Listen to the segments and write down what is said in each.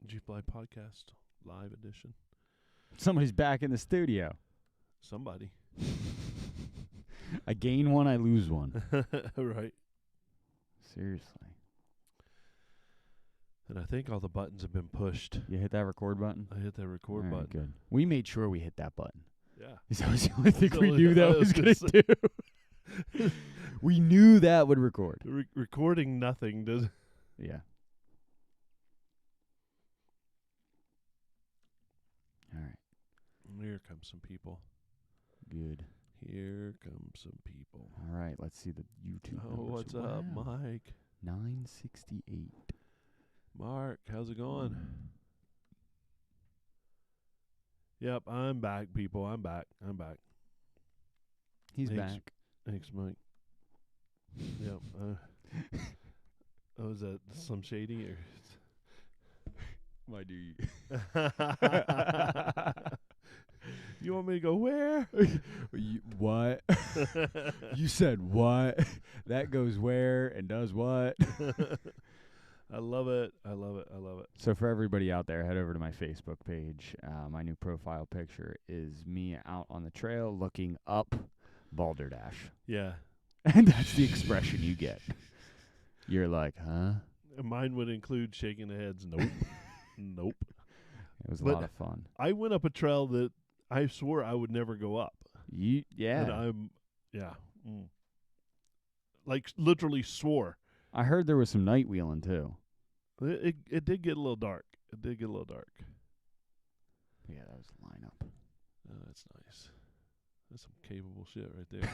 Jeep Live Podcast Live Edition. Somebody's back in the studio. Somebody. I gain one, I lose one. Right. Seriously. And I think all the buttons have been pushed. You hit that record button? I hit that record All right, button. Good. We made sure we hit that button. Yeah. That was the only thing That's we the only knew thing I that was was gonna going to do. We knew that would record. Recording nothing does. Yeah. All right. Here comes some people. Good. Here come some people. All right. Let's see the YouTube Oh, numbers. what's up, Wow. Mike? 968. Mark, how's it going? Yep, I'm back, people. I'm back. He's Thanks. back. Thanks, Mike. Yep. Oh, is that Slim Shady or? Why do you? You want me to go where? What? You said what? That goes where and does what? I love it. So for everybody out there, head over to my Facebook page. My new profile picture is me out on the trail looking up Balderdash. Yeah. And that's the expression you get. You're like, huh? Mine would include shaking the heads. Nope. Nope. It was a But lot of fun. I went up a trail that I swore I would never go up. And Yeah. Like literally swore. I heard there was some night wheeling too. It did get a little dark. Yeah, that was the lineup. Oh, that's nice. That's some capable shit right there.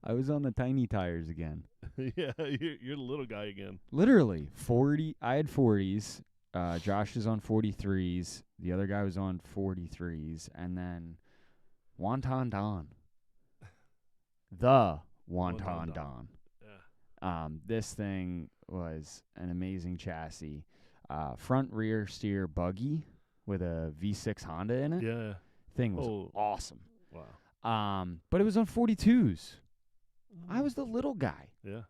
I was on the tiny tires again. Yeah, you're the little guy again. Literally 40. I had 40s. Josh is on 43s. The other guy was on 43s, and then Wonton Don. The Wonton Don. Yeah. This thing was an amazing chassis. Front rear steer buggy with a V6 Honda in it. Yeah. Thing was awesome. Wow. But it was on 42s. I was the little guy. Yeah.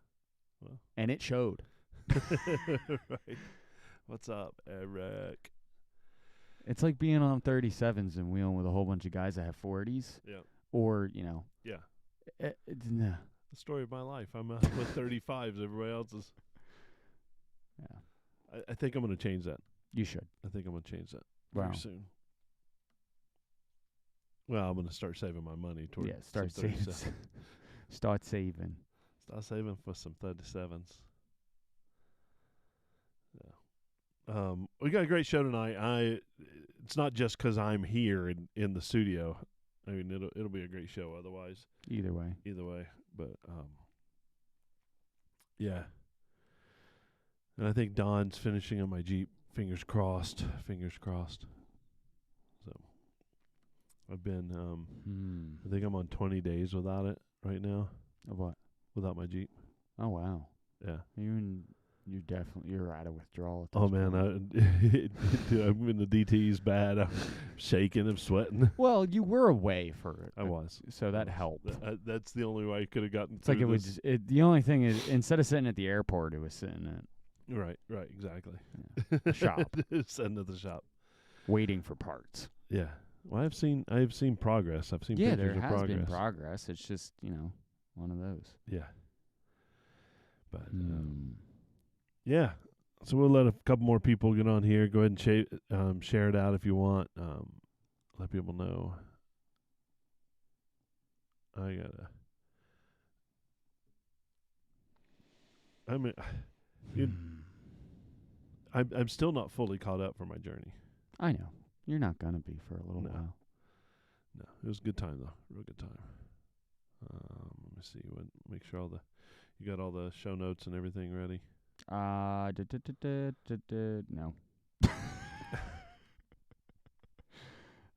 And it showed. Right. What's up, Eric? It's like being on 37s and wheeling with a whole bunch of guys that have 40s. Yeah. Or, you know. Yeah. Nah. The story of my life. I'm out with 35s. Everybody else is. Yeah. I think I'm going to change that. You should. I think I'm going to change that Wow. very soon. Well, I'm going to start saving my money towards. Yeah, start saving. Start saving. Start saving for some 37s. Yeah. We got a great show tonight. It's not just 'cause I'm here in the studio. I mean, it'll be a great show otherwise. Either way. But yeah. And I think Don's finishing on my Jeep. Fingers crossed. So I've been I think I'm on 20 days without it right now. Of what? Without my Jeep. Oh, wow. Yeah. You're out of withdrawal at this Oh point. man, I'm in the DT's bad. I'm shaking. I'm sweating. Well, you were away for it. I was. So that helped. That's the only way I could have gotten. It's like it was. The only thing is, instead of sitting at the airport, it was sitting at Right, exactly. the shop, Sitting at the shop, waiting for parts. Yeah. Well, I've seen progress. I've seen Yeah, pictures there of has progress. been progress. It's just one of those. Yeah. But yeah. So we'll let a couple more people get on here. Go ahead and share it out if you want. Let people know. I'm still not fully caught up for my journey. I know. You're not gonna be for a little while. No, it was a good time though. Real good time. Let me see. Make sure you got all the show notes and everything ready. No.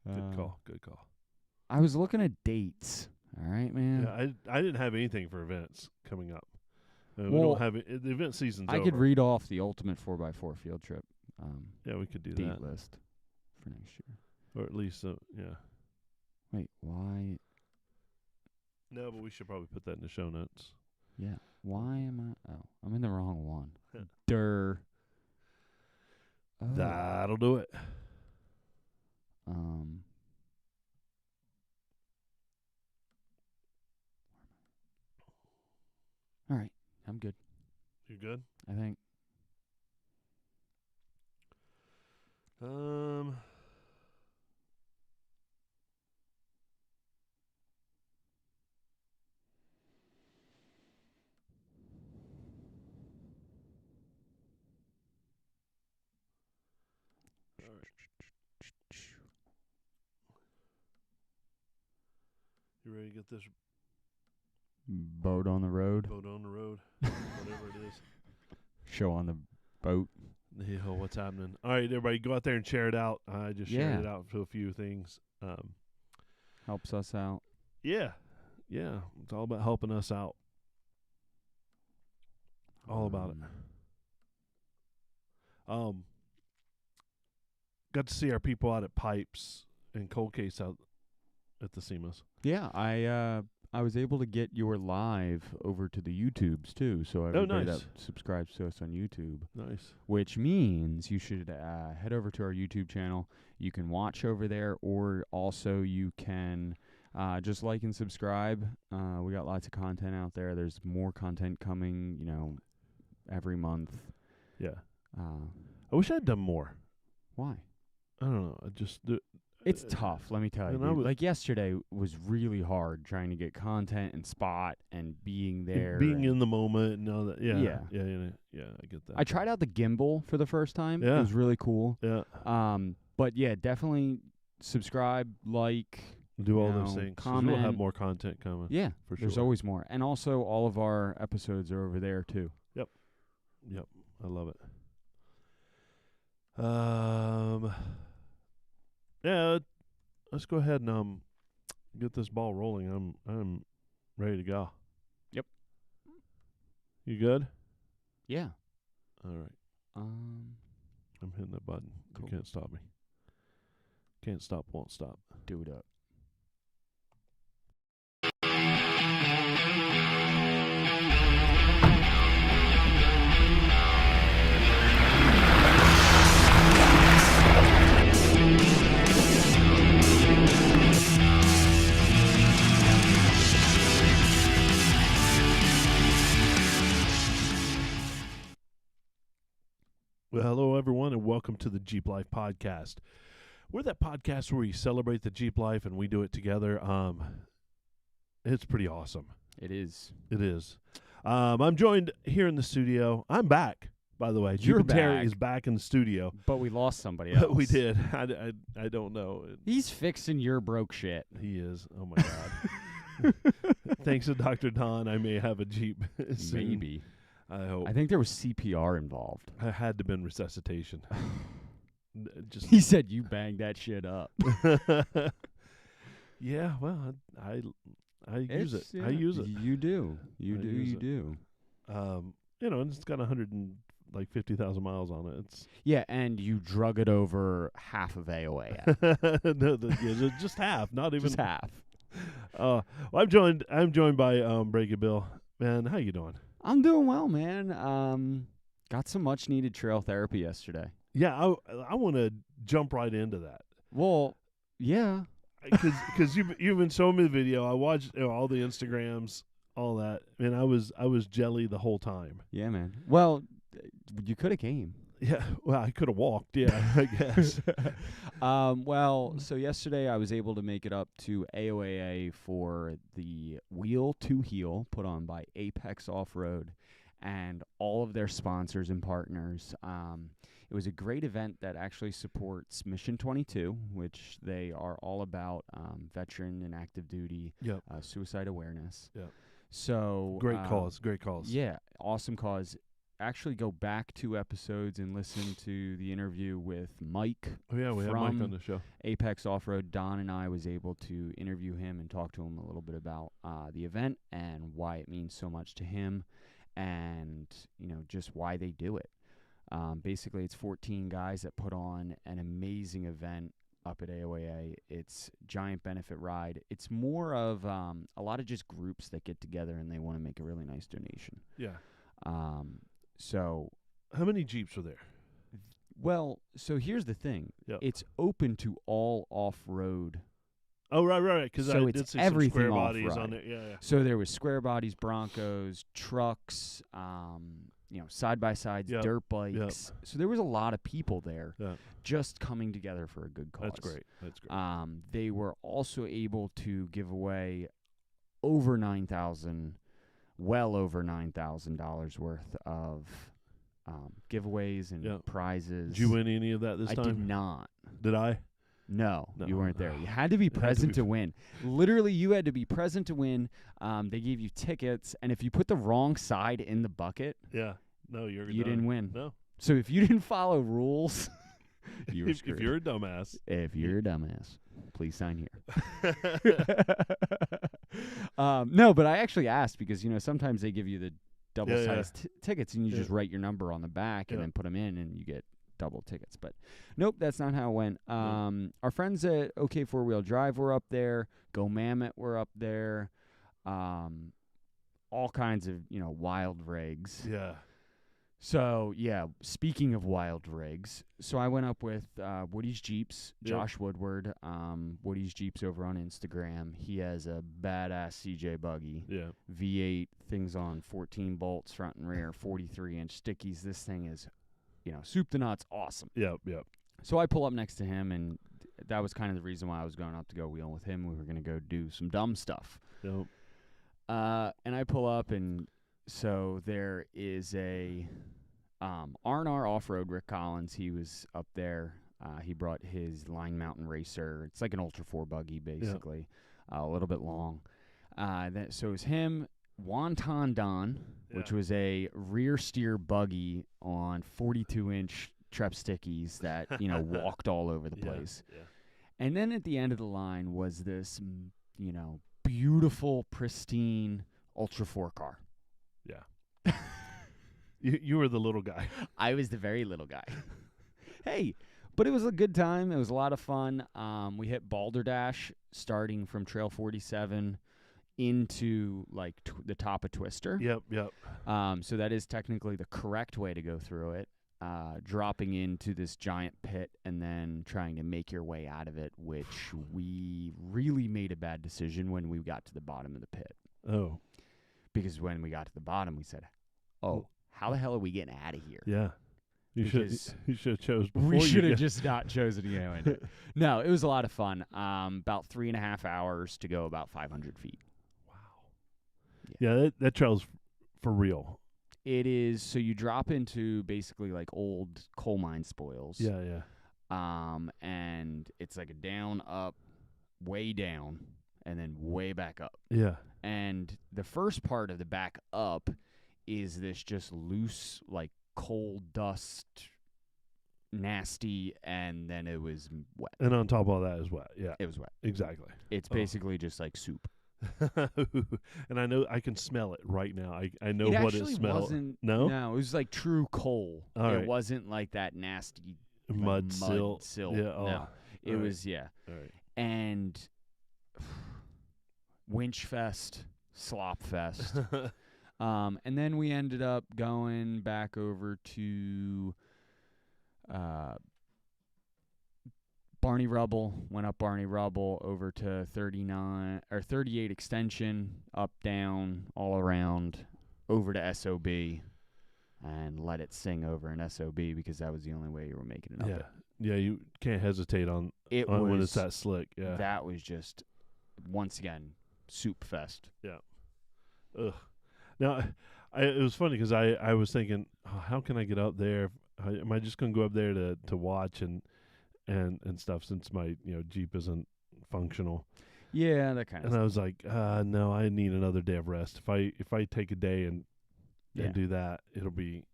Good call. I was looking at dates. All right, man. Yeah, I didn't have anything for events coming up. We Well, don't have it. The event season's I over. could read off the ultimate 4x4 field trip. Yeah, we could do date that. list for next year. Or at least, yeah. Wait, why? No, but we should probably put that in the show notes. Yeah. Why am I? Oh, I'm in the wrong one. Durr. Oh. That'll do it. All right. I'm good. You good? I think. You ready to get this Boat on the road. boat on the road? Whatever it is. Show on the boat. Yeah, what's happening? All right, everybody, go out there and share it out. I just shared it out to a few things. Helps us out. Yeah. It's all about helping us out. All about it. Got to see our people out at Pipes and Cold Case out at the SEMAs. Yeah, I was able to get your live over to the YouTubes too, so everybody nice. that subscribes to us on YouTube. Nice. Which means you should head over to our YouTube channel. You can watch over there, or also you can just like and subscribe. We got lots of content out there. There's more content coming, every month. Yeah. I wish I'd done more. Why? I don't know. It's tough, let me tell you. and I Like yesterday was really hard trying to get content and spot and being there. Being in the moment and all that. Yeah. Yeah. Yeah, I get that. I tried out the gimbal for the first time. Yeah. It was really cool. Yeah. But yeah, definitely subscribe, like, Do all those things. 'Cause we'll have comment. more content coming. Yeah, For there's sure. always more. And also all of our episodes are over there too. Yep. I love it. Yeah, let's go ahead and get this ball rolling. I'm ready to go. Yep. You good? Yeah. All right. I'm hitting that button. Cool. You can't stop me. Can't stop, won't stop. Do it up. Well, hello, everyone, and welcome to the Jeep Life Podcast. We're that podcast where we celebrate the Jeep life, and we do it together. It's pretty awesome. It is. It is. I'm joined here in the studio. I'm back, by the way. You're Jeep and Terry back. is back in the studio. But we lost somebody else. We did. I don't know. He's fixing your broke shit. He is. Oh, my God. Thanks to Dr. Don, I may have a Jeep soon. Maybe. I hope. I think there was CPR involved. I had to have been resuscitation. Just He said you banged that shit up. Yeah, well, I use it. I use it. You do. You I do. use You it. do. And it's got 150,000 miles on it. It's Yeah, and you drug it over half of AOA. no, just half, not even Just half. Well, I'm joined by Break It Bill. Man, how you doing? I'm doing well, man. Got some much needed trail therapy yesterday. Yeah, I want to jump right into that. Well, yeah. Because you've been showing me the video. I watched all the Instagrams, all that, and I was jelly the whole time. Yeah, man. Well, you could have came. Yeah, well, I could have walked. Yeah, I guess. Well, so yesterday I was able to make it up to AOAA for the Wheel to Heel put on by Apex Off-Road and all of their sponsors and partners. It was a great event that actually supports Mission 22, which they are all about veteran and active duty suicide awareness. Yep. So Great cause. Yeah, awesome cause. Actually go back 2 episodes and listen to the interview with Mike. Oh yeah, we had Mike on the show. Apex Off-Road. Don and I was able to interview him and talk to him a little bit about the event and why it means so much to him and, just why they do it. Basically, it's 14 guys that put on an amazing event up at AOAA. It's giant benefit ride. It's more of a lot of just groups that get together and they want to make a really nice donation. Yeah. So How many Jeeps were there? Well, so here's the thing. Yep. It's open to all off-road. Oh, right. Because So I it's did see everything some square bodies off-road. on it. Yeah. So there was square bodies, Broncos, trucks, side-by-sides, Yep. dirt bikes. So there was a lot of people there Yeah. just coming together for a good cause. That's great. They were also able to give away over well over $9,000 worth of giveaways and prizes. Did you win any of that this time? I did not. Did I? No, No. you weren't there. You had to be present to win. Literally, you had to be present to win. They gave you tickets, and if you put the wrong side in the bucket, Yeah. No, you didn't win. No. So if you didn't follow rules, you were screwed. If you're a dumbass. If you're a dumbass, please sign here. No, but I actually asked because, sometimes they give you the double-sized tickets, and you just write your number on the back and then put them in, and you get double tickets. But nope, that's not how it went. Our friends at OK 4-Wheel Drive were up there. Go Mammoth were up there. All kinds of, wild rigs. Yeah. So, yeah, speaking of wild rigs, so I went up with Woody's Jeeps, Josh Woodward, Woody's Jeeps over on Instagram. He has a badass CJ buggy. Yeah. V8, things on 14 bolts, front and rear, 43-inch stickies. This thing is, soup to nuts, awesome. Yep. So I pull up next to him, and that was kind of the reason why I was going up to go wheeling with him. We were going to go do some dumb stuff. Yep. And I pull up, and so there is a R&R Off-Road Rick Collins. He was up there. He brought his Line Mountain Racer. It's like an Ultra 4 buggy, basically, a little bit long. So it was him, Wonton Don, which was a rear steer buggy on 42-inch Trep stickies that, walked all over the place. Yeah. And then at the end of the line was this, beautiful, pristine Ultra 4 car. Yeah. You were the little guy. I was the very little guy. Hey, but it was a good time. It was a lot of fun. We hit Balderdash starting from Trail 47 into like the top of Twister. Yep. So that is technically the correct way to go through it. Dropping into this giant pit and then trying to make your way out of it, which we really made a bad decision when we got to the bottom of the pit. Oh. Because when we got to the bottom, we said, how the hell are we getting out of here? Yeah. You should have chose before. We should have just not chosen to go in it. No, it was a lot of fun. About 3.5 hours to go about 500 feet. Wow. Yeah, that trail's for real. It is. So you drop into basically like old coal mine spoils. Yeah. And it's like a down, up, way down, and then way back up. Yeah. And the first part of the back up is this just loose, like coal dust, nasty, and then it was wet. And on top of all that is wet. Yeah. It was wet. Exactly. It's basically just like soup. And I know I can smell it right now. I know it what it actually smells. Wasn't, No, it was like true coal. All it right. wasn't like that nasty mud silt. Yeah, no, it was All right. and winch fest, slop fest. And then we ended up going back over to Barney Rubble, went up Barney Rubble over to 38 extension, up, down, all around, over to SOB, and let it sing over an SOB because that was the only way you were making it up. Yeah, you can't hesitate on when it's that slick. Yeah. That was just, once again, soup fest. Yeah. Ugh. Now, it was funny because I was thinking, how can I get up there? Am I just going to go up there to watch and stuff since my Jeep isn't functional? Yeah, that kind of stuff. And I was like, no, I need another day of rest. If I take a day and do that, it'll be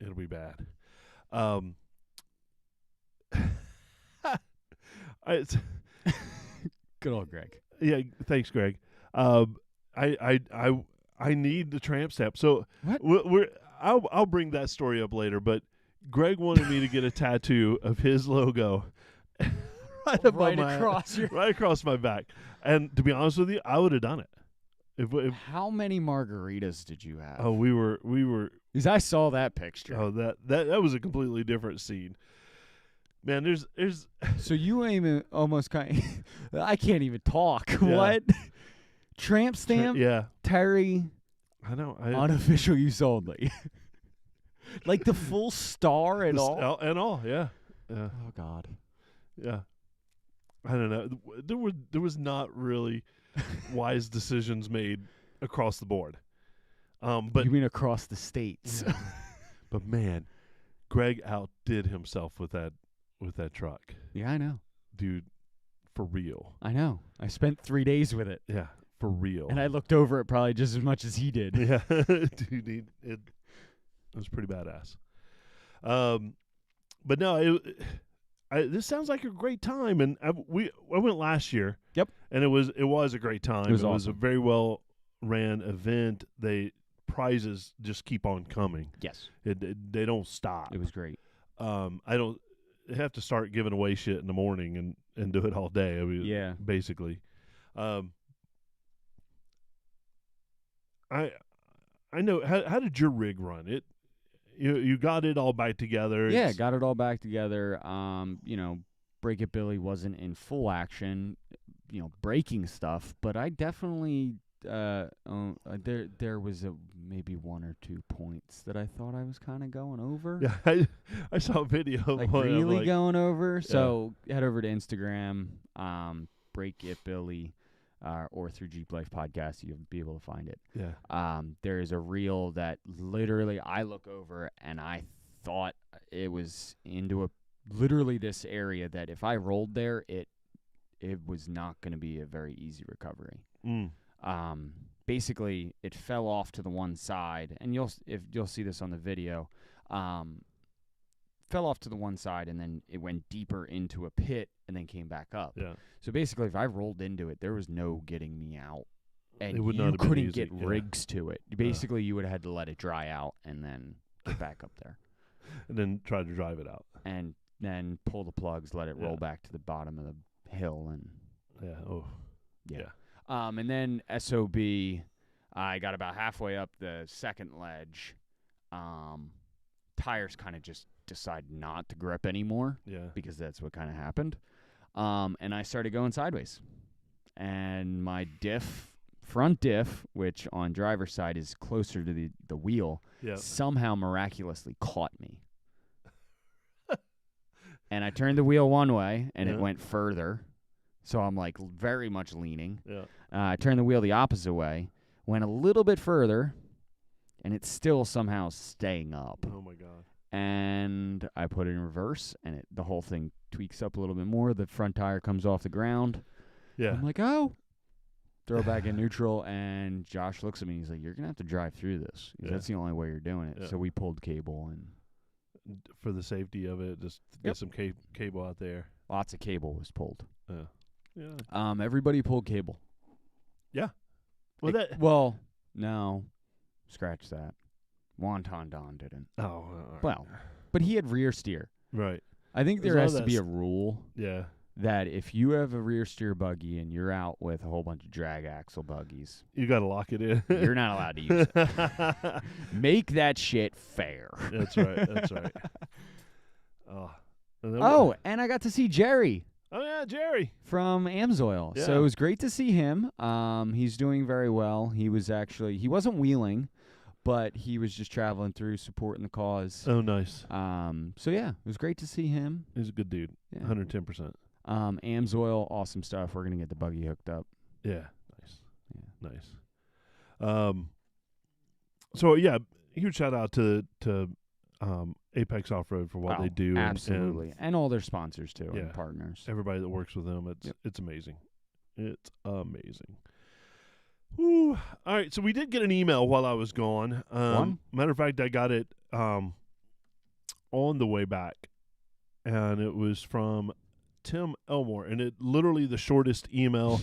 bad. Good old Greg. Yeah, thanks, Greg. I need the tramp stamp. So what? I'll bring that story up later. But Greg wanted me to get a tattoo of his logo right across my back. And to be honest with you, I would have done it. If how many margaritas did you have? Oh, we were Because I saw that picture. Oh, that was a completely different scene. Man, there's So you even almost kind of, I can't even talk. Yeah. What? Tramp stamp? yeah. Terry, I know. unofficial use only. Like the full star and all? And all, yeah. Yeah. Oh, God. Yeah. I don't know. There was not really wise decisions made across the board. But You mean across the states? but man, Greg outdid himself with that truck. Yeah, I know. Dude, for real. I know. I spent 3 days with it. Yeah, for real. And I looked over it probably just as much as he did. yeah, dude, it was pretty badass. But no, this sounds like a great time, and I went last year. Yep. And it was a great time. It was a awesome. very well ran event. Prizes just keep on coming. Yes. They don't stop. It was great. I don't have to start giving away shit in the morning and do it all day. I mean, Yeah. basically. I know. How did your rig run? You got it all back together. Yeah, got it all back together. Break It Billy wasn't in full action, breaking stuff, but I definitely there was maybe 1 or 2 points that I thought I was kind of going over. Yeah, I saw a video of Like one, really going over. So head over to Instagram, Break It Billy, or through Jeep Life Podcast, you'll be able to find it. Yeah. There is a reel that literally I look over and I thought it was into literally this area that if I rolled there, it was not going to be a very easy recovery. Basically, it fell off to the one side, and you'll see this on the video. Fell off to the one side, and then it went deeper into a pit, and then came back up. Yeah. So basically, if I rolled into it, there was no getting me out, and It would not you have been couldn't easy, get yeah. rigs to it. Basically, you would have had to let it dry out and then get back up there, And then try to drive it out. and then pull the plugs, let it roll back to the bottom of the hill, and Yeah. Oh. yeah. And then SOB, I got about halfway up the second ledge. Tires kind of just decided not to grip anymore Yeah. because that's what kind of happened. And I started going sideways. And my front diff, which on driver's side is closer to the wheel, Yeah. somehow miraculously caught me. And I turned the wheel one way, and it went further. So I'm like very much leaning. Yeah. I turned the wheel the opposite way, went a little bit further, and it's still somehow staying up. Oh my God. And I put it in reverse, and the whole thing tweaks up a little bit more. The front tire comes off the ground. Yeah. I'm like, oh. Throw it back in neutral, and Josh looks at me. He's like, you're going to have to drive through this. Yeah. That's the only way you're doing it. Yeah. So we pulled cable, and For the safety of it, just get some cable out there. lots of cable was pulled. Yeah. Everybody pulled cable. Well, No. Scratch that. Wonton Don didn't. Oh. All right. Well, but he had rear steer. Right. I think As there long has as to be a that's- rule Yeah. that if you have a rear steer buggy and you're out with a whole bunch of drag axle buggies, You got to lock it in. you're not allowed to use it. Make that shit fair. That's right. That's right. Oh. And then Oh, and I got to see Jerry Oh yeah, Jerry. from Amsoil. So Yeah. it was great to see him. He's doing very well. He wasn't wheeling, but he was just traveling through, supporting the cause. Oh, nice. So yeah, it was great to see him. He's a good dude. Yeah. 110%. Amsoil, awesome stuff. We're gonna get the buggy hooked up. Yeah. Nice. Yeah. Nice. So yeah, huge shout out to Apex Off Road for what they do. Absolutely. And all their sponsors too, Yeah. and partners. Everybody that works with them. Yep. It's amazing. It's amazing. Woo. All right, so we did get an email while I was gone. One? Matter of fact, I got it on the way back, and it was from Tim Elmore, and it literally the shortest email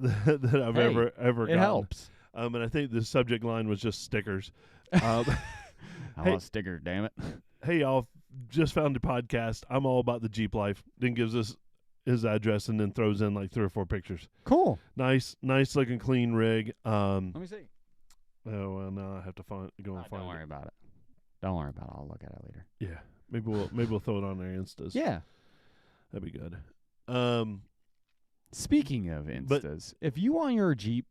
that I've Hey, ever It gotten. helps. And I think the subject line was just stickers. I Hey. want a sticker, damn it. Hey y'all, just found the podcast. I'm all about the Jeep life. Then gives us his address and then throws in like 3 or 4 pictures. Cool. Nice looking clean rig. Let me see. Oh well, now I have to go and find Don't it. worry about it. Don't worry about it. I'll look at it later. Yeah. Maybe we'll throw it on our Instas. Yeah. That'd be good. Speaking of Instas, if you want your Jeep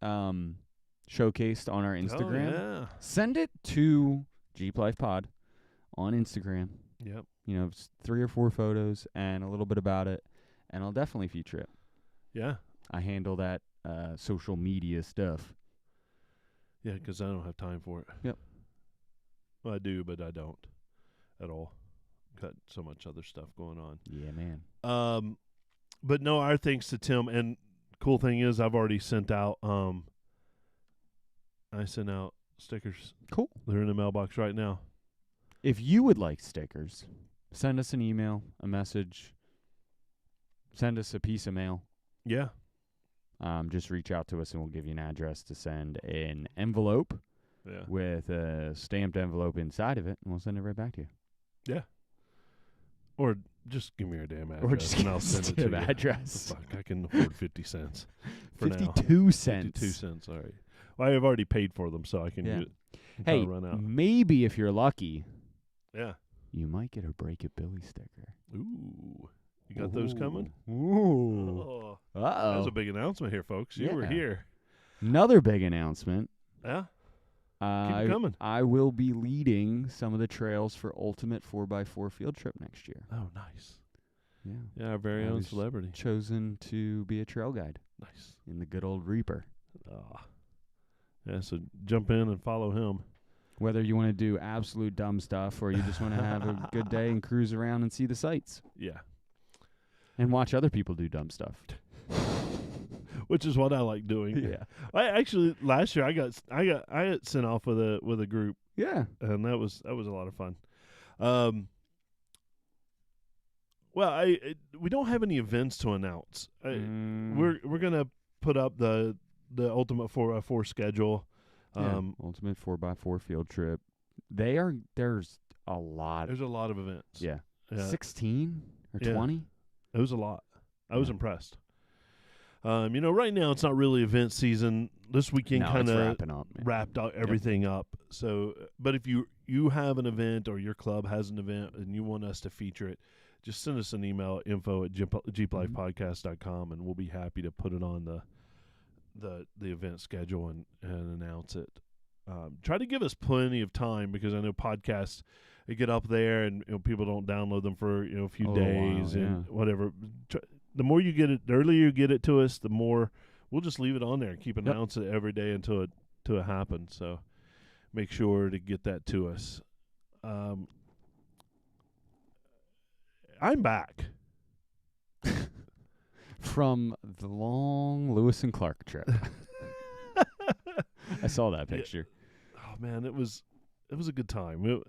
showcased on our Instagram, Oh, yeah. send it to Jeep Life Pod on Instagram. Yep. 3 or 4 photos and a little bit about it, and I'll definitely feature it. Yeah. I handle that social media stuff. Yeah, because I don't have time for it. Yep. Well, I do, but I don't at all. Got so much other stuff going on. Yeah, man. But no, our thanks to Tim. And cool thing is, I've already sent out. I sent out stickers. Cool. They're in the mailbox right now. If you would like stickers, send us an email, a message, send us a piece of mail. Yeah. Just reach out to us and we'll give you an address to send an envelope Yeah. with a stamped envelope inside of it, and we'll send it right back to you. Yeah. Or just give me your damn address. Or just and give I'll us send it the to you. address. Fuck, I can afford 50 cents. For now. 52 cents. 52 cents. All right. Well, I've already paid for them, so I can Yeah. kinda Hey, run out. maybe if you're lucky, Yeah. you might get a Break It Billy sticker. Ooh. You got those coming? Ooh. Oh. That Uh-oh. was a big announcement here, folks. You were Yeah. here. Another big announcement. Yeah. Keep it coming. I will be leading some of the trails for Ultimate 4x4 Field Trip next year. Oh, nice. Yeah. Yeah, our very I own was celebrity. Chosen to be a trail guide Nice. in the good old Reaper. Yeah, so jump in and follow him. Whether you want to do absolute dumb stuff or you just want to have a good day and cruise around and see the sights Yeah. and watch other people do dumb stuff. Which is what I like doing. Yeah. I actually last year I got sent off with a group, Yeah. and that was a lot of fun. Well, we don't have any events to announce. We're gonna put up the Ultimate 4x4 schedule. Ultimate 4x4 Field Trip. There's a lot. There's a lot of events. Yeah. Yeah. 16 or Yeah. 20? It was a lot. I was Yeah. impressed. Right now it's not really event season. This weekend No, kind it's of wrapping up. man. wrapped out everything up. So, but if you have an event or your club has an event and you want us to feature it, just send us an email at info@jeeplifepodcast.com, and we'll be happy to put it on the event schedule and announce it. Try to give us plenty of time, because I know podcasts, they get up there and people don't download them for a few A days while, and whatever. The more you get it, the earlier you get it to us, the more we'll just leave it on there and keep announcing it every day until it happens. So make sure to get that to us. I'm back. From the long Lewis and Clark trip. I saw that picture. Oh man, it was a good time.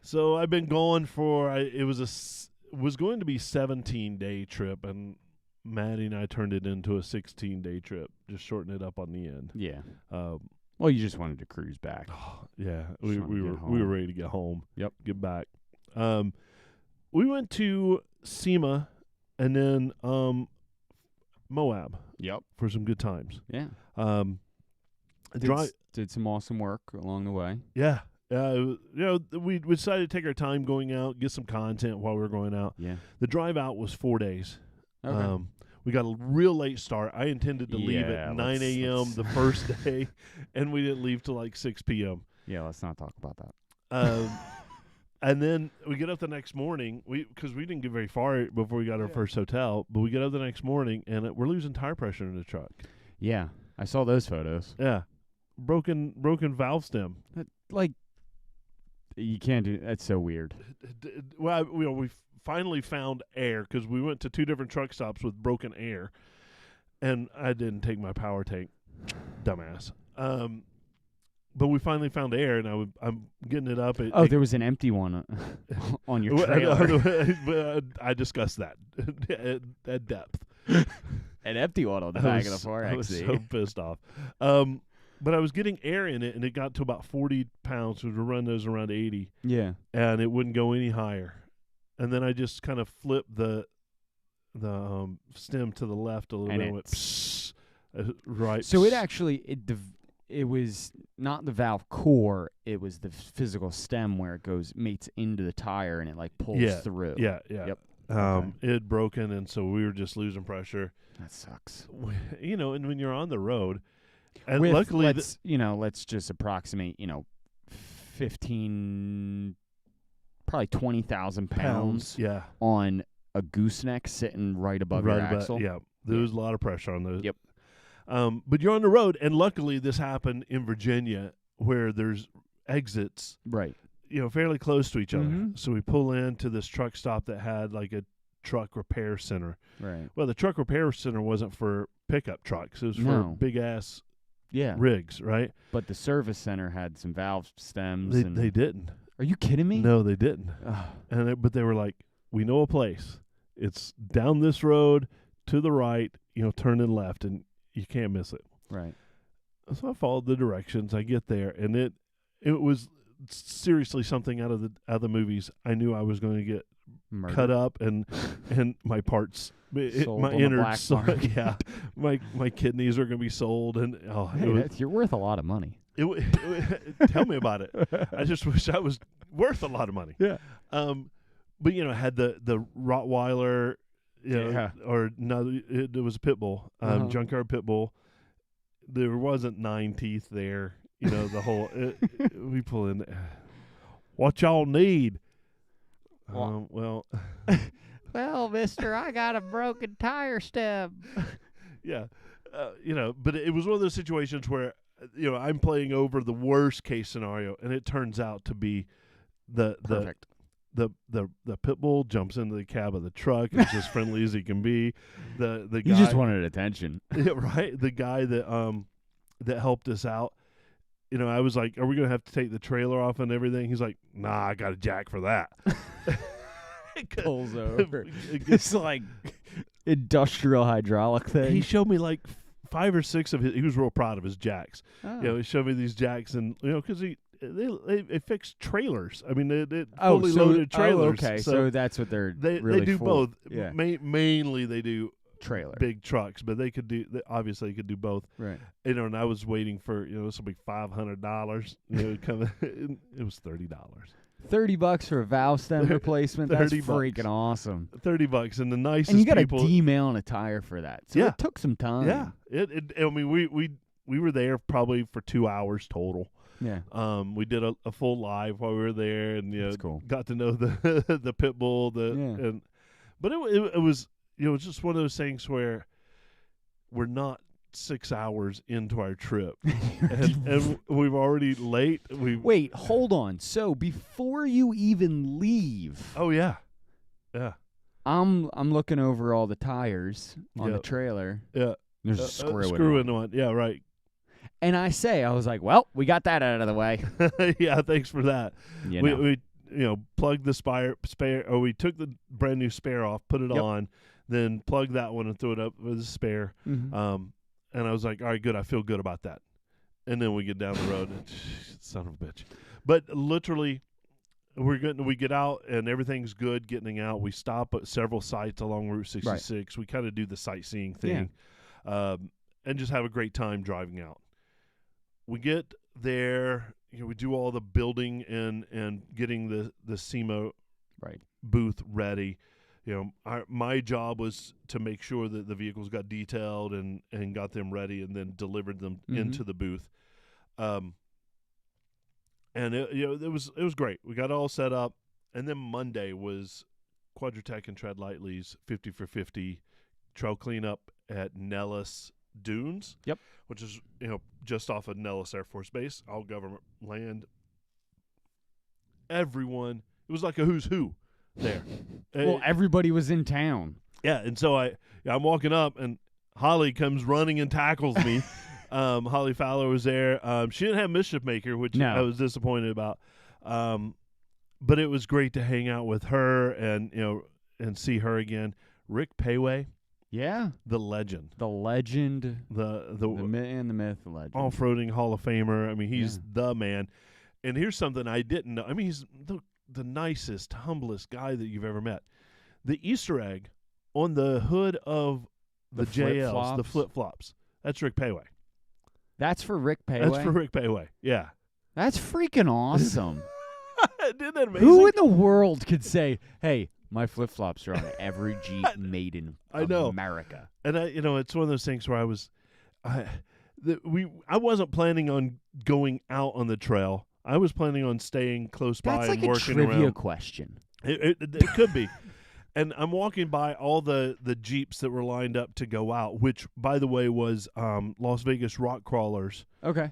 So I've been going for it was going to be 17-day trip, and Maddie and I turned it into a 16-day trip, just shorten it up on the end. Yeah. Well, you just wanted to cruise back. Yeah, Just we wanted to were get we were home. ready to get home. Yep. Get back. We went to SEMA and then Moab Yep. for some good times. Yeah. Drive. Did some awesome work along the way. Yeah. We decided to take our time going out, get some content while we were going out. Yeah. The drive out was 4 days. Okay. We got a real late start. I intended to leave Yeah, at 9 a.m. let's- the first day, and we didn't leave till like 6 p.m. Yeah, let's not talk about that. And then we get up the next morning, because we didn't get very far before we got our first hotel, but we get up the next morning, and we're losing tire pressure in the truck. Yeah. I saw those photos. Yeah. Broken valve stem. Like, you can't do that's so weird. Well, we finally found air, because we went to 2 different truck stops with broken air, and I didn't take my power tank, dumbass. But we finally found air, and I'm getting it up. There was an empty one on your trailer. I discussed that at depth. An empty one on the back of the 4XE. I was so pissed off. But I was getting air in it, and it got to about 40 pounds. So we run those around 80, Yeah. and it wouldn't go any higher. And then I just kind of flipped the stem to the left a little And bit, and went psst, right. So it actually it was not the valve core, it was the physical stem where it mates into the tire and it like pulls through. Yeah. Yep. It had broken, and so we were just losing pressure. That sucks. And when you're on the road, and With, luckily, let's just approximate, 15, probably 20,000 pounds yeah, on a gooseneck sitting right above your axle. Yeah, there was a lot of pressure on those. Yep. But you're on the road, and luckily this happened in Virginia, where there's exits, Right. Fairly close to each other. Mhm. So we pull into this truck stop that had like a truck repair center. Right. Well, the truck repair center wasn't for pickup trucks; it was for No. big ass Yeah. rigs, right? But the service center had some valve stems. They didn't. Are you kidding me? No, they didn't. Ugh. But they were like, we know a place. It's down this road to the right, turning left, and you can't miss it. Right. So I followed the directions. I get there, and it was seriously something out of the movies. I knew I was going to get Murder. cut up, and my parts, Sold my on the innards, black market. yeah, my kidneys are going to be sold, and Hey, you're worth a lot of money. tell me about it. I just wish I was worth a lot of money. Yeah. But had the Rottweiler, Yeah. or no, it was a pit bull, junkyard pit bull. There wasn't 9 teeth there. The whole we pull in. What y'all need? Well, Well, mister, I got a broken tire stem. yeah, but it was one of those situations where I'm playing over the worst case scenario, and it turns out to be the Perfect. the pit bull jumps into the cab of the truck. It's as friendly as he can be. The guy, You just wanted attention. yeah, right. The guy that helped us out. I was like, "Are we gonna have to take the trailer off and everything?" He's like, "Nah, I got a jack for that." Pulls over. It's like industrial hydraulic thing. He showed me like 5 or 6 of his. He was real proud of his jacks. Oh. He showed me these jacks, and because they fix trailers. I mean, they Oh, fully so, loaded trailers. okay, so that's what they're they really do for. both. Yeah. Mainly they do Trailer. big trucks, but they could do. Obviously, they could do both. Right. And I was waiting for this will be $500. Coming. It was $30. $30 for a valve stem replacement. That's $30. freaking awesome. $30, and the nicest And you got people. a D-mount a tire for that, so Yeah. it took some time. Yeah, I mean, we were there probably for 2 hours total. Yeah. We did a full live while we were there, and That's cool. got to know the the pit bull. But it was just one of those things where we're not 6 hours into our trip, and we've already late. Wait, hold on. So before you even leave, Oh yeah. I'm looking over all the tires on the Yep. trailer. Yeah. There's a screw in Screw one. in one. Yeah, right. And I was like, well, we got that out of the way. Yeah, thanks for that. You we know. we plugged the spare, or we took the brand new spare off, put it Yep. on, then plugged that one and threw it up with the spare. Mhm. And I was like, all right, good. I feel good about that. And then we get down the road, and son of a bitch. But literally, we get out and everything's good getting out. We stop at several sites along Route 66. We kind of do the sightseeing thing, and just have a great time driving out. We get there, we do all the building and getting the SEMA Right. booth ready. My job was to make sure that the vehicles got detailed and got them ready, and then delivered them into the booth. And it was great. We got it all set up, and then Monday was Quadratec and Tread Lightly's 50 for 50 trail cleanup at Nellis Dunes. Yep. Which is just off of Nellis Air Force Base, all government land. Everyone, it was like a who's who there. Well, everybody was in town. Yeah, and so I'm walking up, and Holly comes running and tackles me. Holly Fowler was there. She didn't have Mischief Maker, which No. I was disappointed about. But it was great to hang out with her and see her again. Rick Payway, Yeah. the legend, The legend, the man, the myth, the legend. off-roading Hall of Famer. I mean, he's the man. And here's something I didn't know. I mean, he's the nicest, humblest guy that you've ever met. The Easter egg on the hood of the JLs, the flip-flops? flip-flops, that's Rick Payway. That's for Rick Payway? That's for Rick Payway. Yeah. That's freaking awesome. Isn't that amazing? Who in the world could say, hey, my flip-flops are on every Jeep made in America? And it's one of those things where I wasn't planning on going out on the trail. I was planning on staying close by That's like and working a trivia around. question. It could be. And I'm walking by all the Jeeps that were lined up to go out, which, by the way, was Las Vegas Rock Crawlers. Okay.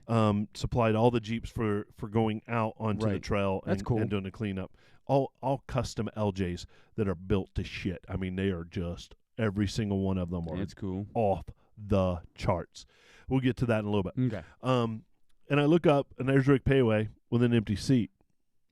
Supplied all the Jeeps for going out onto the trail and doing the cleanup. All custom LJs that are built to shit. I mean, they are just, every single one of them are That's cool. off the charts. We'll get to that in a little bit. Okay. And I look up, and there's Rick Payway with an empty seat.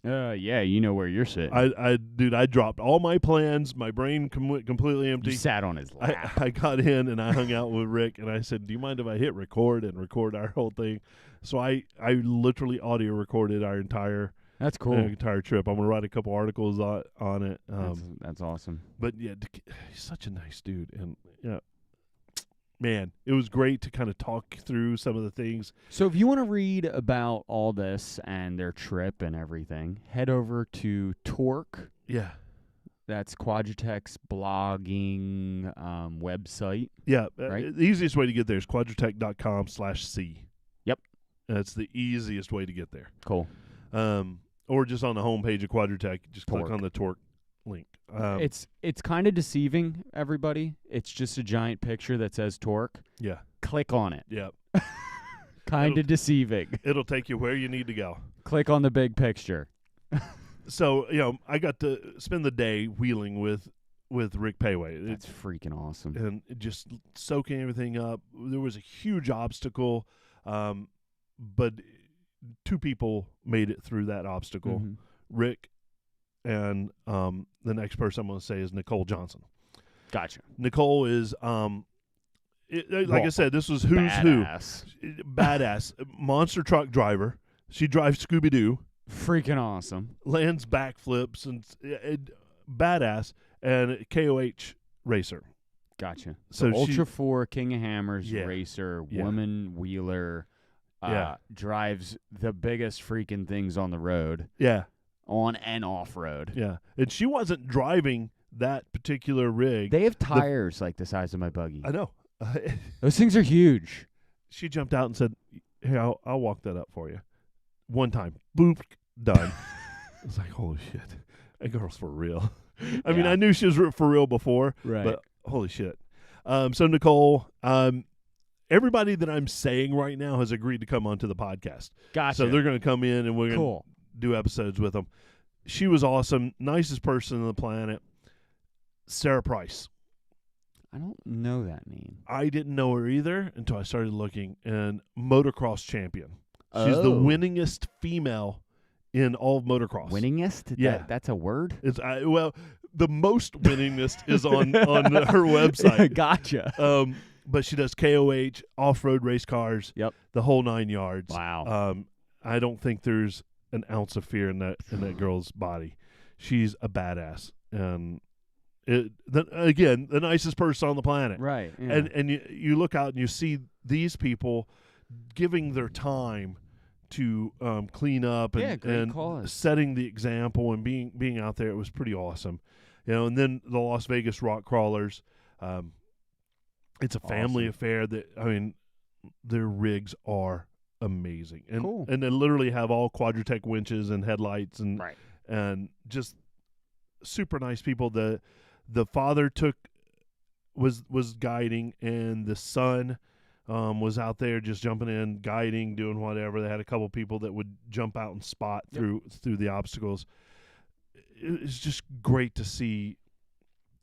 Yeah, you know where you're sitting. I dropped all my plans. My brain completely empty. You sat on his lap. I got in and I hung out with Rick, and I said, do you mind if I hit record and record our whole thing? So I literally audio recorded our entire That's cool. Entire trip. I'm going to write a couple articles on it. That's awesome. But, yeah, he's such a nice dude. And, yeah. Man, it was great to kind of talk through some of the things. So if you want to read about all this and their trip and everything, head over to Torque. Yeah. That's Quadratec's blogging website. Yeah. Right? The easiest way to get there is quadratec.com/C. Yep. That's the easiest way to get there. Cool. Or just on the homepage of Quadratec, just click on the Torque link. It's kind of deceiving, everybody. It's just a giant picture that says Torque. Yeah. Click on it. Yeah. Kind of deceiving. It'll take you where you need to go. Click on the big picture. So, I got to spend the day wheeling with Rick Payway. That's freaking awesome. And just soaking everything up. There was a huge obstacle, but two people made it through that obstacle. Mm-hmm. Rick and the next person I'm going to say is Nicole Johnson. Gotcha. Nicole is, like I said, this was who's badass. who. Badass. Monster truck driver. She drives Scooby-Doo. Freaking awesome. Lands backflips and badass. And KOH racer. Gotcha. So Ultra 4, King of Hammers, Yeah. racer, Yeah. woman wheeler, drives the biggest freaking things on the road. Yeah. On and off road. Yeah. And she wasn't driving that particular rig. They have tires like the size of my buggy. I know. Those things are huge. She jumped out and said, "Hey, I'll walk that up for you." One time. Boop. Done. I was like, holy shit. That girl's for real. I mean, I knew she was for real before. Right. But holy shit. So, Nicole, everybody that I'm saying right now has agreed to come onto the podcast. Gotcha. So they're going to come in and we're going to do episodes with them. She was awesome. Nicest person on the planet. Sarah Price. I don't know that name. I didn't know her either until I started looking. And motocross champion. She's the winningest female in all of motocross. Winningest? Yeah. That's a word? It's the most winningest is on her website. Gotcha. But she does KOH, off-road race cars, the whole 9 yards. Wow. I don't think there's an ounce of fear in that girl's body. She's a badass, and the nicest person on the planet. Right. Yeah. And you look out and you see these people giving their time to clean up and setting the example and being out there. It was pretty awesome. And then the Las Vegas Rock Crawlers. It's a family affair their rigs are amazing. And cool. And they literally have all Quadratec winches and headlights and just super nice people. The father was guiding, and the son was out there just jumping in, guiding, doing whatever. They had a couple people that would jump out and spot through the obstacles. It's just great to see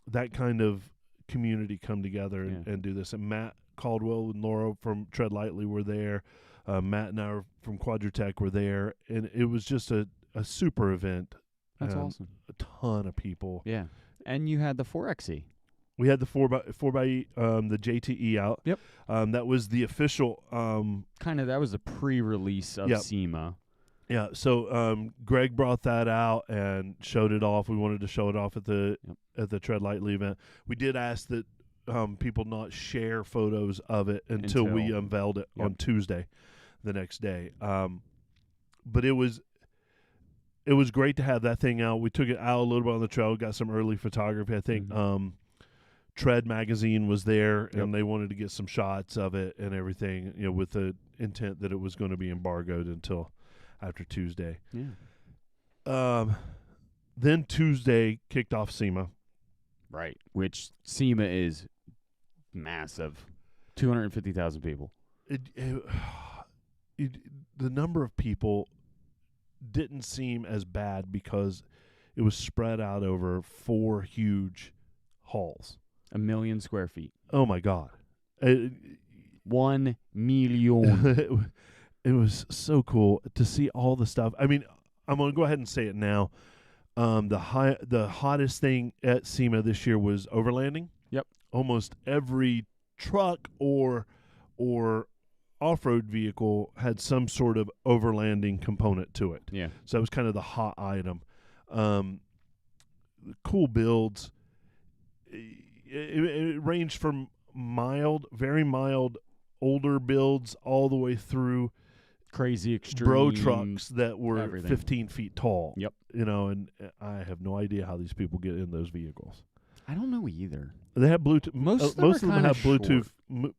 that kind of community come together and do this. And Matt Caldwell and Laura from Tread Lightly were there. Matt and I from Quadratec were there, and it was just a super event. That's awesome. A ton of people. Yeah, and you had the 4XE. We had the 4x the JTE out. Yep. That was the official. That was the pre-release of SEMA. Yeah. So Greg brought that out and showed it off. We wanted to show it off at the Tread Lightly event. We did ask that people not share photos of it until we Until- unveiled it Yep. on Tuesday, the next day. But it was great to have that thing out. We took it out a little bit on the trail, got some early photography. I think Tread Magazine was there, Yep. and they wanted to get some shots of it and everything, with the intent that it was going to be embargoed until after Tuesday. Yeah. Then Tuesday kicked off SEMA. Right. Which SEMA is massive. 250,000 people. The number of people didn't seem as bad because it was spread out over 4 huge halls. 1 million square feet. Oh my God. 1 million. It was so cool to see all the stuff. I mean, I'm going to go ahead and say it now. The hottest thing at SEMA this year was overlanding. Yep. Almost every truck or off-road vehicle had some sort of overlanding component to it. Yeah. So it was kind of the hot item. Cool builds. It ranged from very mild, older builds all the way through Crazy extreme. bro trucks that were everything. 15 feet tall. Yep. And I have no idea how these people get in those vehicles. I don't know either. They have Bluetooth. Most of them most are of them kinda have Bluetooth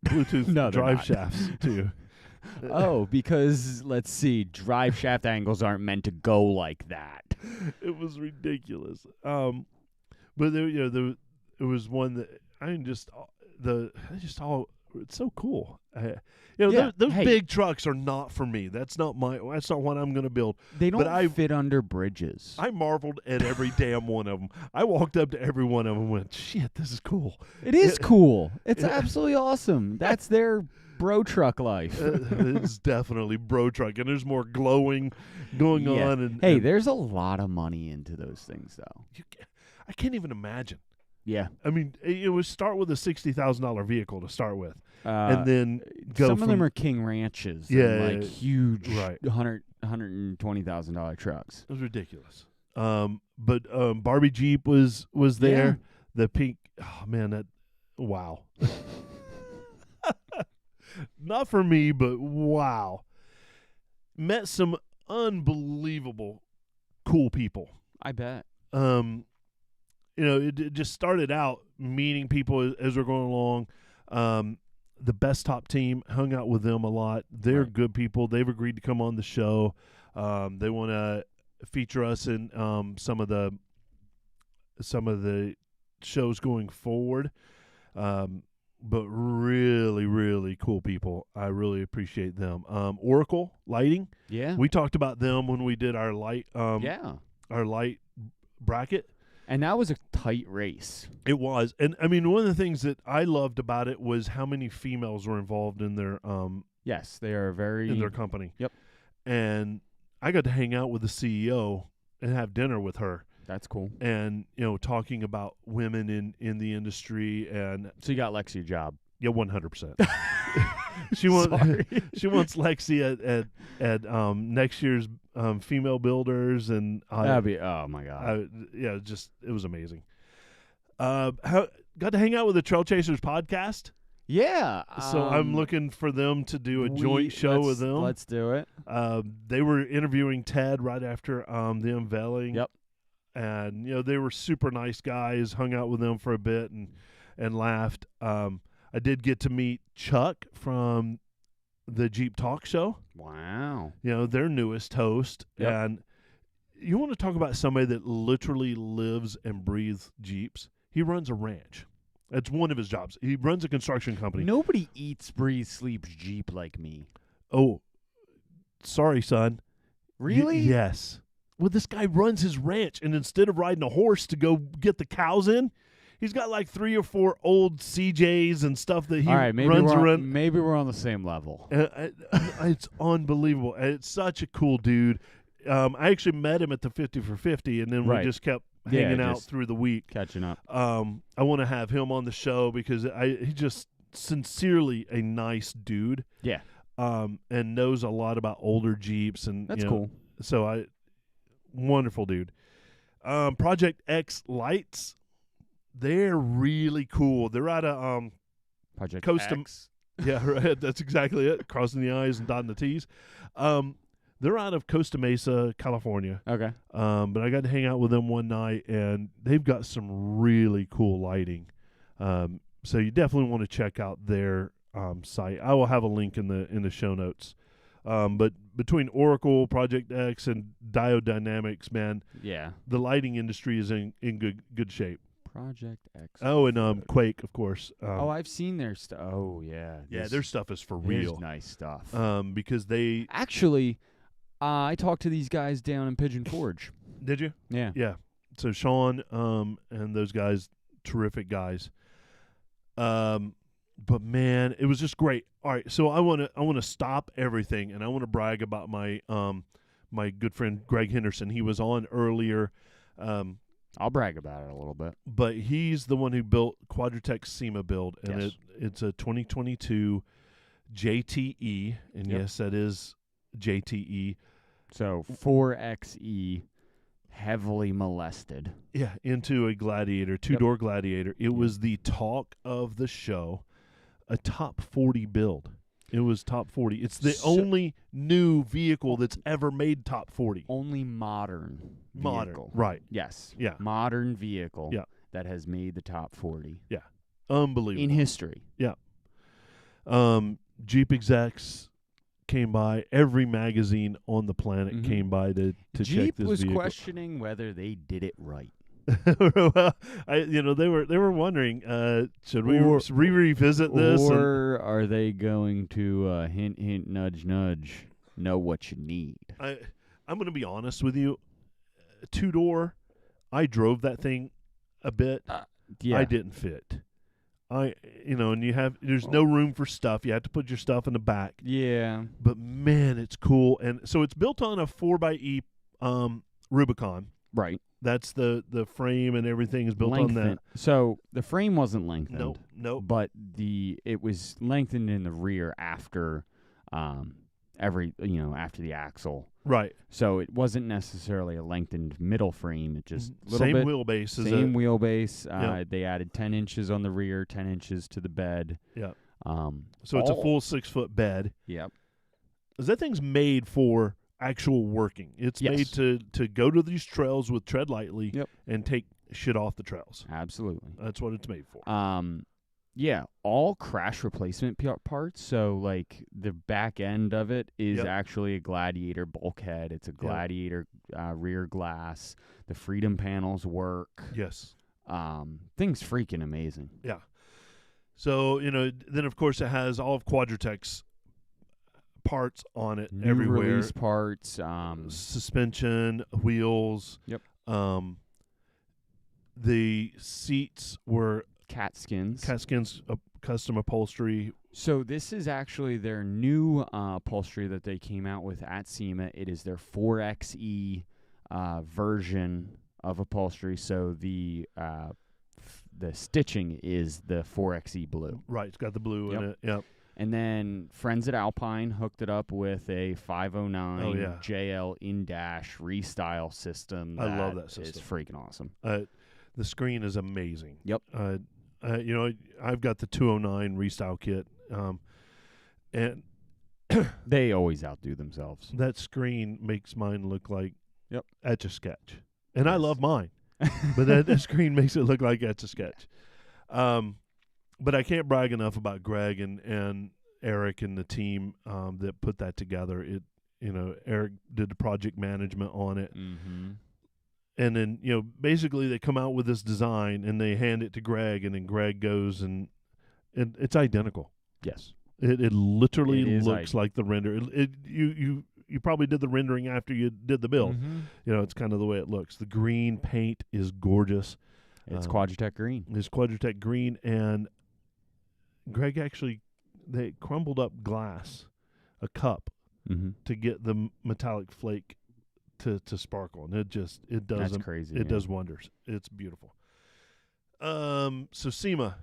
Bluetooth No, they're drive not. shafts too. Oh, because let's see, drive shaft angles aren't meant to go like that. It was ridiculous. But there, it was one that it's so cool. Yeah, those hey. big trucks are not for me. That's not what I'm going to build. They don't I- fit under bridges. I marveled at every damn one of them. I walked up to every one of them and went, "Shit, this is cool." It is cool. It's Yeah. absolutely awesome. That's their bro truck life. It's definitely bro truck, and there's more glowing going Yeah. on. And Hey, and there's a lot of money into those things, though. I can't even imagine. Yeah. I mean, it was start with a $60,000 vehicle to start with, And and then go some from of them are king ranches. Yeah, and like yeah, huge right. $120,000 trucks. It was ridiculous. But Barbie Jeep was there. The pink. Oh man, that wow. Not for me, but wow. Met some unbelievable cool people. I bet. It just started out meeting people as we're going along. The Best Top team, hung out with them a lot. They're Right. good people. They've agreed to come on the show. They want to feature us in some of the shows going forward. But really, really cool people. I really appreciate them. Oracle Lighting. Yeah. We talked about them when we did our light Yeah. our light bracket. And that was a tight race. It was. And I mean, one of the things that I loved about it was how many females were involved in their Yes, they are very. in their company. Yep. And I got to hang out with the CEO and have dinner with her, That's cool. and talking about women in the industry. And So you got Lexi a job. yeah, 100%. She wants Sorry. she wants Lexi at next year's female builders, and That'd be. Oh my god. it was amazing. Got to hang out with the Trail Chasers podcast, yeah. so I'm looking for them to do a joint show with them. Let's do it. They were interviewing Ted right after the unveiling. Yep. And they were super nice guys. Hung out with them for a bit and laughed. I did get to meet Chuck from the Jeep Talk Show. Wow. Their newest host. Yep. And you want to talk about somebody that literally lives and breathes Jeeps? He runs a ranch. That's one of his jobs. He runs a construction company. Nobody eats, breathes, sleeps Jeep like me. Oh, sorry, son. Really? Yes. Well, this guy runs his ranch, and instead of riding a horse to go get the cows in, he's got like 3 or 4 old CJs and stuff that he All right, maybe runs we're around. maybe we're on the same level. It's unbelievable. And it's such a cool dude. I actually met him at the 50 for 50, and then we Right. just kept Yeah, hanging out just through the week. Catching up. I want to have him on the show because he's just sincerely a nice dude. Yeah. And knows a lot about older Jeeps, and That's cool. So wonderful dude. Project X Lights. they're really cool. They're out of Project Costa- X. yeah, right. That's exactly it. Crossing the I's and dotting the T's. They're out of Costa Mesa, California. Okay. But I got to hang out with them one night, and they've got some really cool lighting. So you definitely want to check out their site. I will have a link in the show notes. But between Oracle, Project X, and Diode Dynamics, man, Yeah. the lighting industry is in good shape. Project X. Oh, and Quake, of course. I've seen their stuff. Oh, yeah. Yeah, This- their stuff is for here's real. nice stuff. Because they Actually, I talked to these guys down in Pigeon Forge. did you? Yeah. Yeah. So Sean, and those guys, terrific guys. But man, it was just great. All right, so I want to stop everything, and I want to brag about my my good friend Greg Henderson. He was on earlier, I'll brag about it a little bit. but he's the one who built Quadratec SEMA build, and Yes. it's a 2022 JTE, and Yep. yes, that is JTE. So 4XE, heavily molested. Yeah, into a Gladiator, two-door Gladiator. It was the talk of the show, a top 40 build. It was top 40. It's the So- only new vehicle that's ever made top 40. Only modern Modern, vehicle. right. Yes. Yeah. Modern vehicle Yeah. that has made the top 40 Unbelievable. in history. Jeep execs came by. Every magazine on the planet Mhm. came by to check Jeep this was vehicle. questioning whether they did it right. Well, they were wondering, should we Or- revisit this? And- Or are they going to hint, hint, nudge, nudge, know what you need? I'm going to be honest with you. Two-door, I drove that thing a bit. Yeah. I didn't fit. And there's no room for stuff. You have to put your stuff in the back. Yeah. But man, it's cool. And so it's built on a 4xe Rubicon. Right. That's the frame and everything is built on that. So the frame wasn't lengthened. Nope. But it was lengthened in the rear after after the axle. Right. So it wasn't necessarily a lengthened middle frame. It just little Same bit wheelbase as same wheelbase. Yeah. They added 10 inches on the rear, 10 inches to the bed. Yeah. So it's a full 6-foot bed. Yep. 'Cause that thing's made for actual working. It's Yes. made to go to these trails with tread lightly Yep. and take shit off the trails. Absolutely. That's what it's made for. Yeah, all crash replacement parts. So, like, the back end of it is Yep. actually a Gladiator bulkhead. It's a Gladiator rear glass. The Freedom panels work. Yes. Thing's freaking amazing. Yeah. So, then of course it has all of Quadratec's parts on it New everywhere. release parts. Suspension, wheels. Yep. The seats were Cat skins. Catskins custom upholstery. So this is actually their new upholstery that they came out with at SEMA. It is their 4XE version of upholstery. So the stitching is the 4XE blue. Right, it's got the blue in Yep. it. Yep. And then friends at Alpine hooked it up with a 509 Oh, yeah. JL in-dash restyle system. I love that It's system. freaking awesome. The screen is amazing. Yep. I've got the 209 restyle kit, and They always outdo themselves. that screen makes mine look like Yep. Etch-a-Sketch. And I Yes. love mine, but that screen makes it look like Etch-a-Sketch. But I can't brag enough about Greg and Eric and the team that put that together. Eric did the project management on it. Mm-hmm. And then, basically they come out with this design and they hand it to Greg, and then Greg goes and it's identical. Yes. It literally It is looks like the render. You probably did the rendering after you did the build. Mm-hmm. It's kind of the way it looks. The green paint is gorgeous. It's Quadratec green. It's Quadratec green, and Greg they crumbled up glass, a cup, Mm-hmm. to get the metallic flake to sparkle, and it does That's crazy. it does wonders. It's beautiful. So SEMA,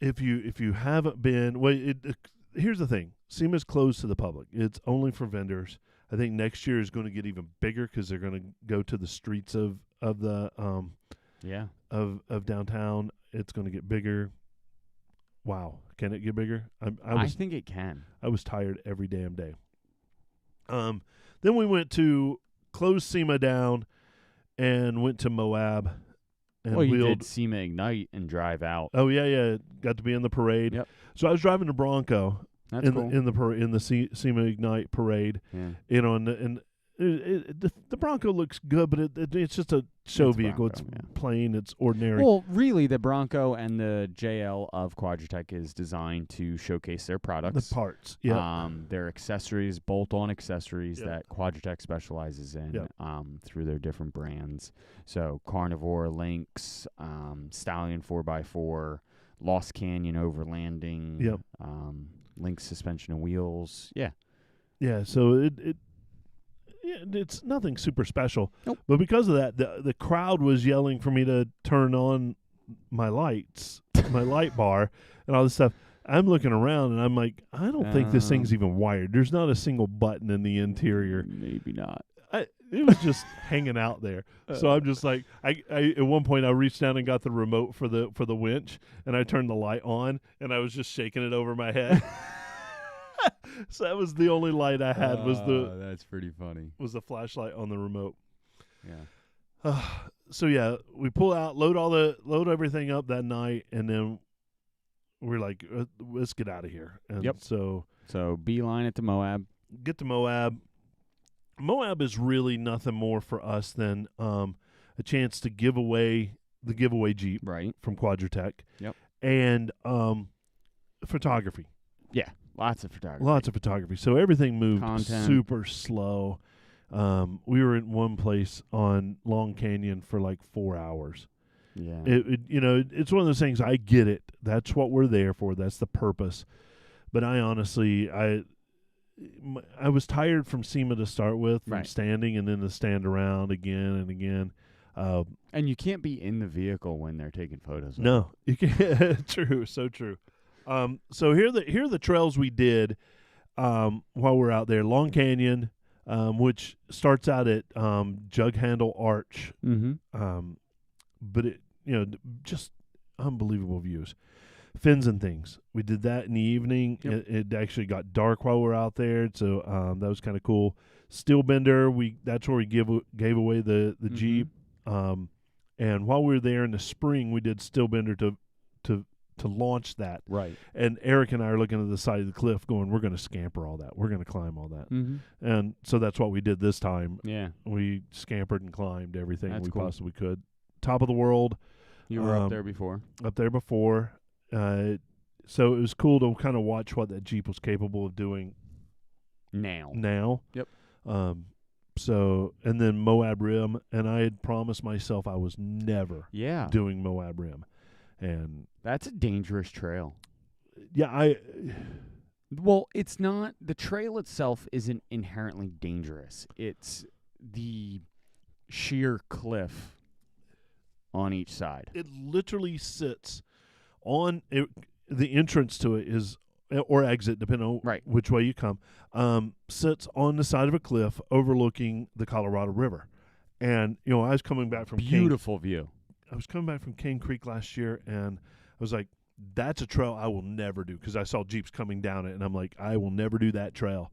if you haven't been, here's the thing: SEMA's closed to the public. It's only for vendors. I think next year is going to get even bigger because they're going to go to the streets of the of downtown. It's going to get bigger. Wow, can it get bigger? I think it can. I was tired every damn day. Then we went to close SEMA down and went to Moab. And Well, you wheeled. did SEMA Ignite and drive out. Oh yeah. Got to be in the parade. Yep. So I was driving the Bronco That's cool. in the SEMA Ignite parade. Yeah. You know, and the Bronco looks good, but it's just a show It's a vehicle. Bronco, It's plain. It's ordinary. Well, really, the Bronco and the JL of Quadratec is designed to showcase their products. The parts. Yeah. Their accessories, bolt-on accessories Yep. that Quadratec specializes in Yep. through their different brands. So Carnivore, Lynx, Stallion 4x4, Lost Canyon Overlanding, Yep. Lynx suspension and wheels. Yeah. Yeah. So it's nothing super special. Nope. But because of that, the crowd was yelling for me to turn on my lights, my light bar, and all this stuff. I'm looking around and I'm like, I don't think this thing's even wired. There's not a single button in the interior. Maybe not. It was just hanging out there. So I'm just like, I at one point I reached down and got the remote for the winch, and I turned the light on, and I was just shaking it over my head. So that was the only light I had that's pretty funny. was the flashlight on the remote. Yeah. So yeah, we pull out, load everything up that night, and then we're like, let's get out of here. And Yep. so beeline it to Moab. get to Moab. Moab is really nothing more for us than a chance to give away the giveaway Jeep Right. from Quadratec. Yep. And photography. Yeah. Lots of photography. Lots of photography. So everything moved Content. super slow. We were in one place on Long Canyon for like 4 hours. Yeah. It's one of those things. I get it. That's what we're there for. That's the purpose. But I honestly, I was tired from SEMA to start with, from Right. standing and then to stand around again and again. And you can't be in the vehicle when they're taking photos. of No, you can't. True, so true. So here are the trails we did while we're out there. Long Canyon, which starts out at Jug Handle Arch, it. Mm-hmm. but just unbelievable views. Fins and Things. We did that in the evening. Yep. It actually got dark while we were out there, so that was kind of cool. Steelbender, that's where we gave away the Mhm. Jeep. And while we were there in the spring, we did Steelbender to launch that. Right. And Eric and I are looking at the side of the cliff going, we're going to scamper all that. We're going to climb all that. Mm-hmm. And so that's what we did this time. Yeah. We scampered and climbed everything That's we cool. possibly could. Top of the world, You were Um, up there before. up there before. So it was cool to kind of watch what that Jeep was capable of doing now. Yep. So, and then Moab Rim, and I had promised myself I was never Yeah. doing Moab Rim. And That's a dangerous trail. yeah, Well, it's not. The trail itself isn't inherently dangerous. It's the sheer cliff on each side. it literally sits on it, the entrance to it is, or exit, depending on Right. which way you come, sits on the side of a cliff overlooking the Colorado River. And I was coming back from Beautiful view. I was coming back from Cane Creek last year, and I was like, that's a trail I will never do, because I saw Jeeps coming down it, and I'm like, I will never do that trail.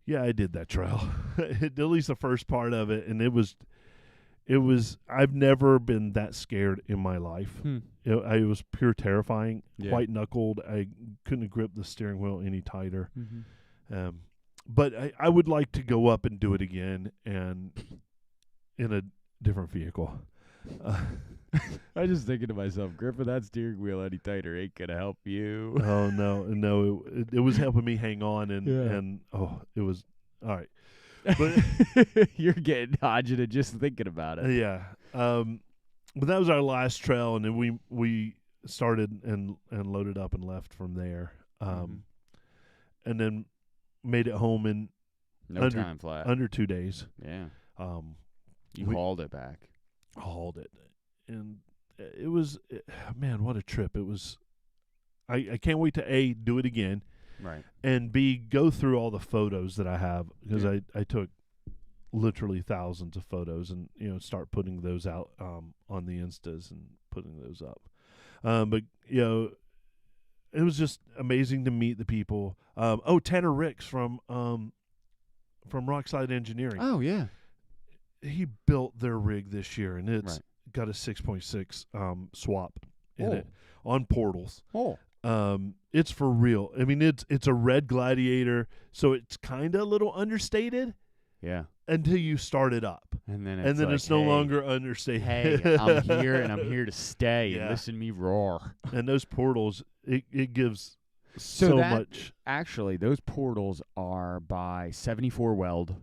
Yeah, I did that trail, at least the first part of it, and it was. I've never been that scared in my life. It was pure terrifying, Yeah. white knuckled. I couldn't grip the steering wheel any tighter. Mm-hmm. But I would like to go up and do it again, and in a different vehicle. I just thinking to myself, gripping that steering wheel any tighter ain't gonna help you. Oh no! It was helping me hang on, and Yeah. it was all right. But You're getting dodging it just thinking about it. yeah, but that was our last trail, and then we started and loaded up and left from there, Mhm. and then made it home in No time flat. under 2 days. Yeah. You we- hauled it back. Hauled it, and it was man, what a trip it was. I can't wait to A, do it again, Right. and B, go through all the photos that I have, because Yeah. I took literally thousands of photos and, start putting those out on the Instas and putting those up. But, it was just amazing to meet the people. Tanner Ricks from Rockside Engineering. Oh, yeah. He built their rig this year, and it's got a 6.6 swap in it on portals. Oh. It's for real. I mean, it's a red Gladiator, so it's kind of a little understated. Yeah. Until you start it up. And then it's no longer understated. Hey, I'm here and I'm here to stay. Yeah. And listen to me roar. And those portals, it gives so much. Actually, those portals are by 74 Weld.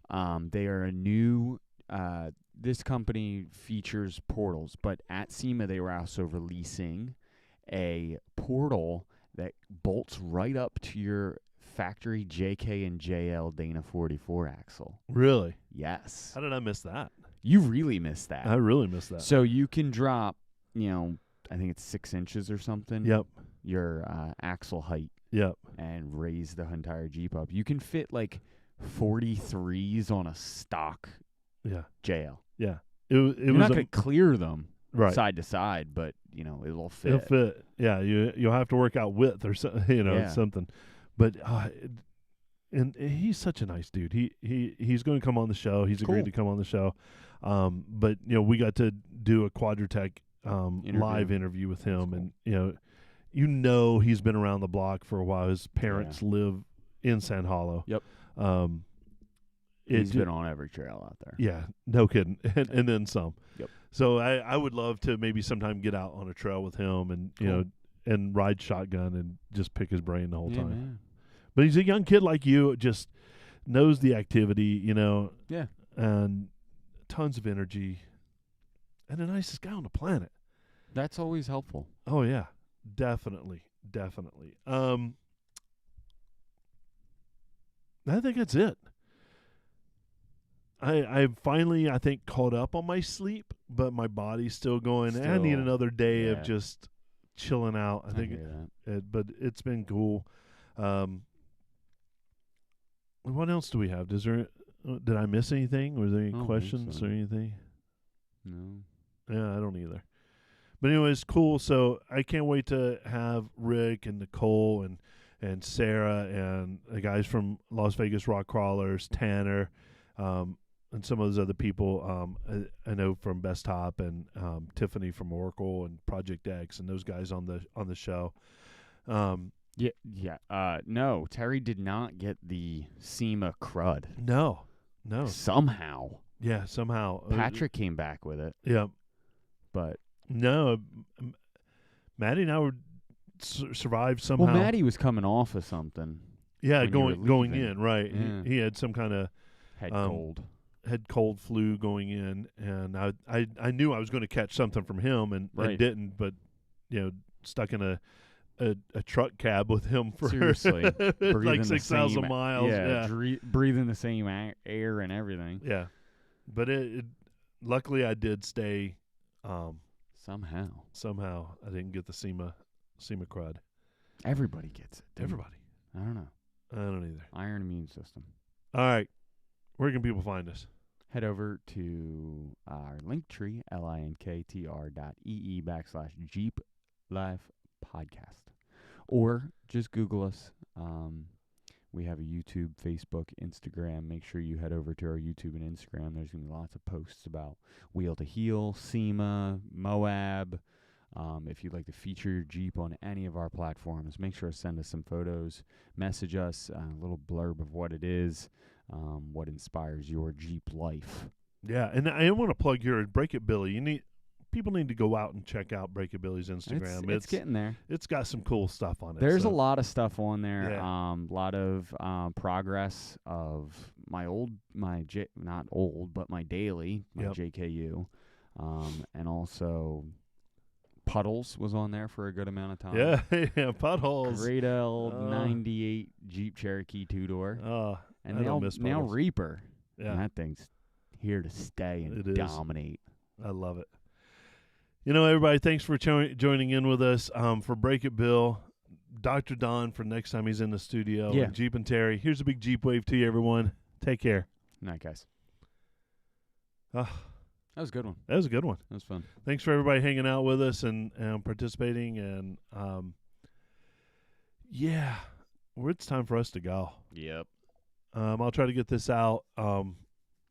They are a new. This company features portals, but at SEMA they were also releasing a portal that bolts right up to your factory JK and JL Dana 44 axle. Really? Yes. How did I miss that? You really missed that. I really missed that. So you can drop, I think it's 6 inches or something. Yep. Your axle height. Yep. And raise the entire Jeep up. You can fit like 43s on a stock JL. Yeah. You're not going to clear them side to side, but, it'll fit. It'll fit. Yeah. You'll have to work out width or something. But and he's such a nice dude. He's going to come on the show. He's agreed to come on the show. But we got to do a Quadratech live interview with him, and he's been around the block for a while. His parents live in Sand Hollow. Yep. He's been on every trail out there. Yeah, no kidding, and then some. Yep. So I would love to maybe sometime get out on a trail with him, and and ride shotgun and just pick his brain the whole time. Man. But he's a young kid like you, just knows the activity, Yeah. And tons of energy, and the nicest guy on the planet. That's always helpful. Oh yeah, definitely. I think that's it. I finally, I think, caught up on my sleep, but my body's still going. I need another day of just chilling out. I think, but it's been cool. What else do we have? Did I miss anything? Was there any questions or anything? No. Yeah, I don't either. But anyways, cool. So I can't wait to have Rick and Nicole and Sarah and the guys from Las Vegas Rock Crawlers, Tanner, and some of those other people I know from Best Top, and Tiffany from Oracle and Project X, and those guys on the show. No, Terry did not get the SEMA crud. No. Somehow. Yeah, somehow. Patrick came back with it. Yeah. But. No, Maddie and I would survive somehow. Well, Maddie was coming off of something. Yeah, going in, right. Yeah. He had some kind of head cold flu going in, and I knew I was going to catch something from him, and I didn't, but stuck in a truck cab with him for seriously like 6,000 miles. Yeah, breathing the same air and everything. Yeah, but it luckily I did stay. Somehow I didn't get the SEMA crud. Everybody gets it. Everybody. I don't know. I don't either. Iron immune system. All right. Where can people find us? Head over to our Linktree, linktr.ee/Jeep Life Podcast. Or just Google us. We have a YouTube, Facebook, Instagram. Make sure you head over to our YouTube and Instagram. There's going to be lots of posts about Wheel to Heel, SEMA, Moab. If you'd like to feature your Jeep on any of our platforms, make sure to send us some photos. Message us a little blurb of what it is, what inspires your Jeep life. Yeah, and I want to plug your Break It Billy. People need to go out and check out Break It Billy's Instagram. It's getting there. It's got some cool stuff on it. There's a lot of stuff on there. Yeah. A lot of progress of my daily, my JKU, and also Puddles was on there for a good amount of time. Yeah, Puddles. Great L 98 Jeep Cherokee 2-door. And I don't miss now Puddles. Reaper. Yeah, and that thing's here to stay and dominate. I love it. Everybody, thanks for joining in with us for Break It Bill. Dr. Don for next time he's in the studio. Yeah. Jeep and Terry. Here's a big Jeep wave to you, everyone. Take care. Good night, guys. Uh, That was a good one. that was a good one. That was fun. Thanks for everybody hanging out with us and participating. And yeah, it's time for us to go. Yep. I'll try to get this out soon.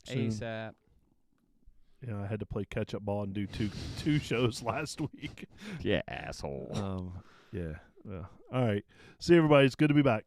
ASAP. You know, I had to play catch up ball and do two shows last week. Yeah, asshole. Yeah. Well, all right. See you, everybody. It's good to be back.